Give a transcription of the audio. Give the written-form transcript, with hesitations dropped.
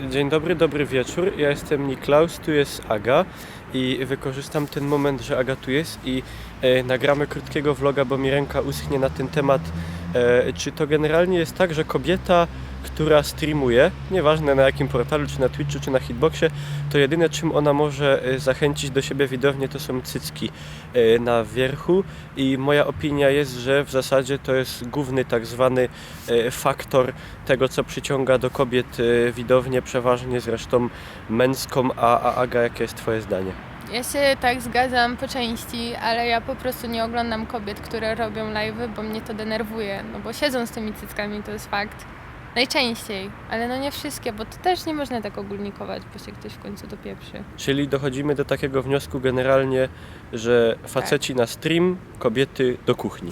Dzień dobry, dobry wieczór. Ja jestem Niklaus, tu jest Aga i wykorzystam ten moment, że Aga tu jest i nagramy krótkiego vloga, bo mi ręka uschnie na ten temat. Czy to generalnie jest tak, że kobieta, która streamuje, nieważne na jakim portalu, czy na Twitchu, czy na Hitboxie, to jedyne czym ona może zachęcić do siebie widownię to są cycki na wierchu i moja opinia jest, że w zasadzie to jest główny tak zwany faktor tego, co przyciąga do kobiet widownię, przeważnie zresztą męską, a Aga, jakie jest twoje zdanie? Ja się tak zgadzam po części, ale ja po prostu nie oglądam kobiet, które robią live'y, bo mnie to denerwuje, no bo siedzą z tymi cyckami, to jest fakt. Najczęściej, ale no nie wszystkie, bo to też nie można tak ogólnikować, bo się ktoś w końcu dopieprzy. Czyli dochodzimy do takiego wniosku generalnie, że faceci na stream, kobiety do kuchni.